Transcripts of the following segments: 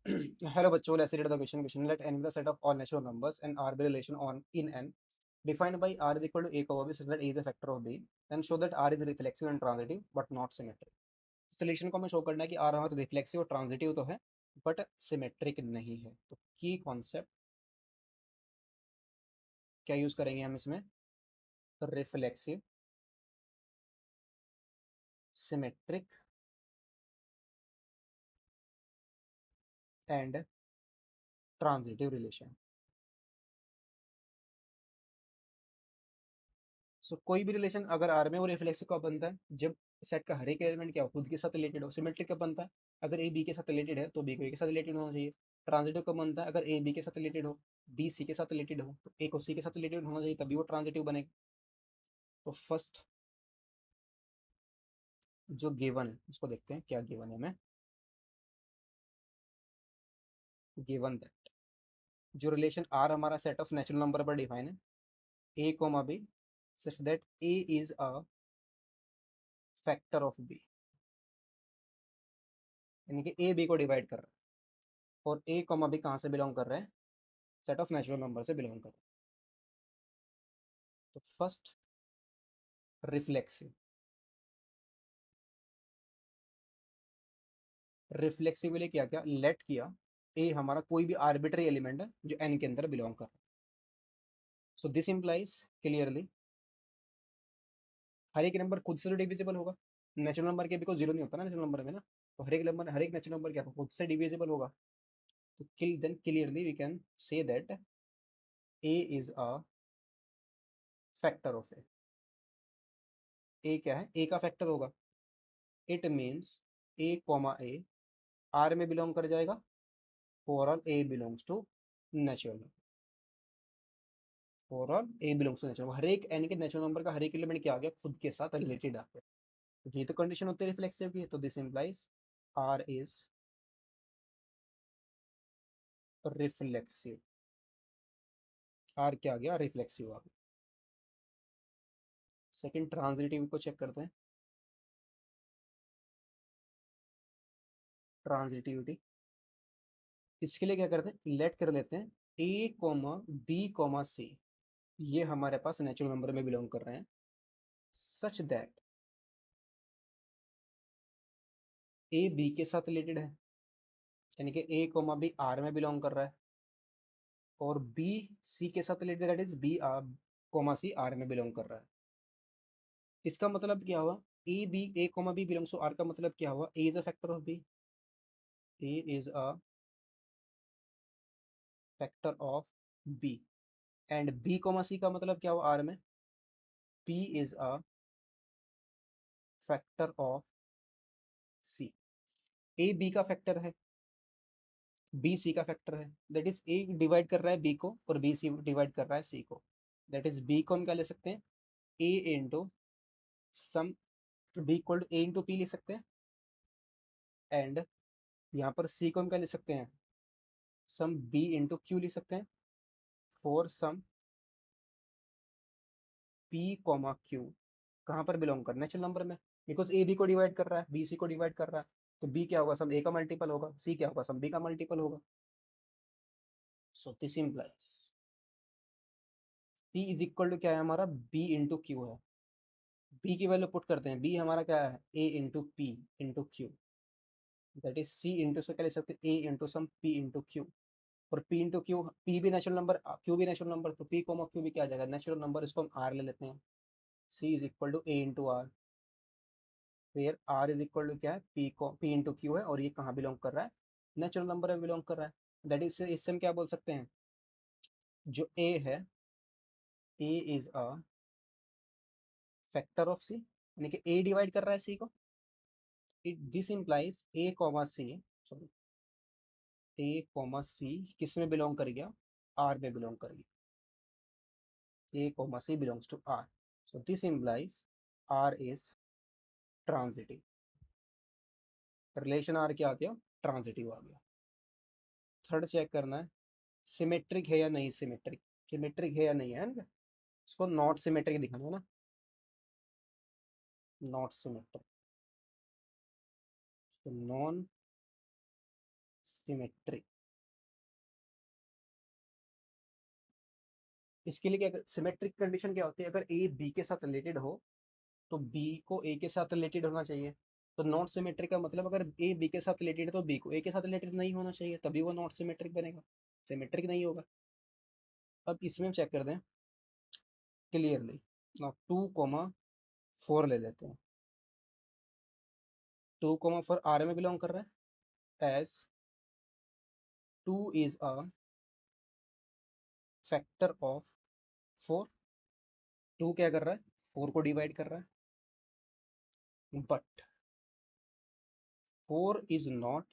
Hello बच्चों, let's read the question. Let n be the set of all natural numbers and r be relation on in n defined by r is equal to a comma b such that a is a factor of b and show that r is reflexive and transitive but not symmetric. Solution को हमें show करना है कि r हमारा reflexive और transitive तो है but symmetric नहीं है। तो की कॉन्सेप्ट क्या यूज करेंगे हम इसमें? Reflexive, symmetric and transitive relation. So कोई भी रिलेशन अगर आर में वो रिफ्लेक्सिव कब बनता है? जब सेट का हर एक एलिमेंट क्या हो, खुद के साथ रिलेटेड हो। सिमेट्रिक कब बनता है? अगर ए बी के साथ रिलेटेड है तो बी को ए के साथ रिलेटेड होना चाहिए। ट्रांजिटिव कब बनता है? अगर ए बी के साथ रिलेटेड हो, बी सी के साथ रिलेटेड हो, तो ए को सी के साथ रिलेटेड होना चाहिए, तभी वो ट्रांजिटिव बनेगा। तो फर्स्ट जो गिवन है उसको देखते हैं, क्या गिवन है हमें। गिवन दैट जो रिलेशन आर हमारा सेट ऑफ नेचुरल नंबर पर डिफाइन है, A comma B such that A is a factor of B, यानी कि ए बी को डिवाइड कर रहा है। और ए कोमा बी कहाँ से बिलोंग कर रहे हैं? सेट ऑफ नेचुरल नंबर से बिलोंग कर रहे हैं। तो फर्स्ट रिफ्लेक्सिव, रिफ्लेक्सिवली क्या किया, लेट किया ए हमारा कोई भी आर्बिट्री एलिमेंट है जो एन के अंदर बिलोंग कर रहा है। सो दिस इंप्लाइज क्लियरली हर एक नंबर खुद से तो डिविजिबल होगा। नेचुरल नंबर के बिकॉज जीरो नहीं होता ना नेचुरल नंबर में ना, तो हर एक नंबर, हर एक नेचुरल नंबर क्या खुद से डिविजिबल होगा। तो then clearly we can say that A is a factor of A. A क्या है? ए का फैक्टर होगा। It means A comma A R में बिलोंग कर जाएगा for all A belongs to natural. For all A belongs to natural, हर एक N के नेचुरल नंबर का हर एक एलिमेंट क्या आ गया, खुद के साथ रिलेटेड आ गया। तो ये तो कंडीशन होती है रिफ्लेक्सिव की। तो this implies R is reflexive. R क्या आ गया? रिफ्लेक्सिव आ गया। सेकंड ट्रांजिटिव को चेक करते हैं। ट्रांजिटिविटी इसके लिए क्या करते हैं, लेट कर लेते हैं ए कोमा बी कोमा सी, ये हमारे पास नेचुरल नंबर में बिलोंग कर रहे हैं सच दैट ए बी के साथ रिलेटेड है, यानी कि ए कोमा बी आर में बिलोंग कर रहा है, और बी सी के साथ related, that is B R comma C R में बिलोंग कर रहा है। इसका मतलब क्या हुआ? A B A comma B belongs to R का मतलब क्या हुआ? A is a factor of B. A is a factor of B and B comma C का मतलब क्या हुआ आर में? B is a factor of C. A B का फैक्टर है, बी सी का फैक्टर है, दैट इज ए डिवाइड कर रहा है बी को और बी सी डिवाइड कर रहा है सी को। दैट इज बी को हम क्या ले सकते हैं? A into some, B equal to A into P लिख सकते हैं। एंड यहाँ पर सी को हम क्या लिख सकते हैं? सम बी इंटू क्यू लिख सकते हैं for some P comma Q कहाँ पर बिलोंग कर नेचुरल नंबर में, बिकॉज ए बी को डिवाइड कर रहा है, बी सी को डिवाइड कर रहा है, तो बी क्या होगा? सम ए का मल्टीपल होगा, सी क्या होगा? सम बी का मल्टीपल होगा। So this implies P is equal to क्या है हमारा? बी इंटू क्यू है। बी की वैल्यू पुट करते हैं, बी हमारा क्या है? A into P into Q, that is C into से क्या लिख सकते हैं? A into some P into Q. और पी इंटू क्यू, पी भी नेचुरल नंबर, क्यू भी नेचुरल नंबर, तो पी कोमा क्यू भी क्या आ जाएगा? Natural number. इसको हम आर ले लेते हैं। C is equal to A into R, फिर आर इज इक्वल टू क्या है? पी को पी इंटू क्यू है, और ये कहाँ बिलोंग कर रहा है? नेचुरल नंबर में बिलोंग कर रहा है। दैट इज इससे हम क्या बोल सकते हैं? जो ए है, A is a factor of C, यानी कि ए डिवाइड कर रहा है सी को। It this implies A comma C, sorry A comma C किस में बिलोंग कर गया? आर में बिलोंग कर गया। A comma C belongs to R. So this implies R is transitive. Relation R क्या आ गया? ट्रांजिटिव आ गया। थर्ड चेक करना है सिमेट्रिक है या नहीं सिमेट्रिक, सिमेट्रिक है या नहीं है ना, इसको नॉट सिमेट्रिक दिखाना है ना, नॉट सिमेट्रिक। तो नॉन सिमेट्री। इसके लिए क्या, सिमेट्रिक कंडीशन क्या होती है, अगर ए बी के साथ रिलेटेड हो तो बी को ए के साथ रिलेटेड होना चाहिए। तो नॉट सिमेट्रिक का मतलब अगर ए बी के साथ रिलेटेड है तो बी को ए के साथ रिलेटेड नहीं होना चाहिए, तभी वो नॉट सिमेट्रिक बनेगा, सिमेट्रिक नहीं होगा। अब इसमें चेक कर दें क्लियरली। 2,4 ले लेते हैं। 2,4 आर में बिलोंग कर रहा है, as 2 is a factor of 4। 2 क्या कर रहा है, 4 को डिवाइड कर रहा है, but 4 is not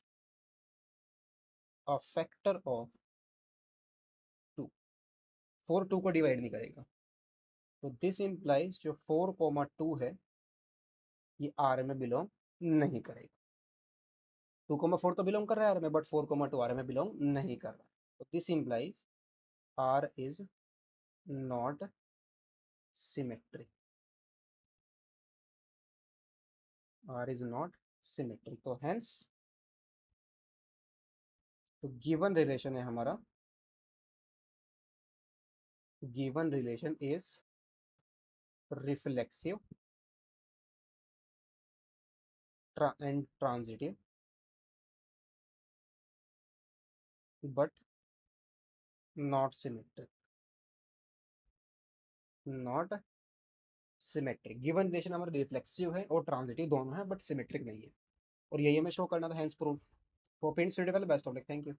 a factor of 2। 4 2 को डिवाइड नहीं करेगा, तो दिस इम्प्लाइज जो 4,2 है ये आर में बिलोंग नहीं करेगा। 2,4 तो बिलोंग कर रहा है आर में, बट 4,2 आर में बिलोंग नहीं कर रहा है। तो this implies R is not symmetric. R is not symmetric, तो हेंस तो गिवन रिलेशन है हमारा, given relation is reflexive and transitive but not symmetric. Not symmetric, given relation हमारा रिफ्लेक्सिव है और ट्रांजिटिव दोनों है, बट सिमेट्रिक नहीं है, और यही हमें शो करना था, hence proof. Hope it's best of luck, thank you.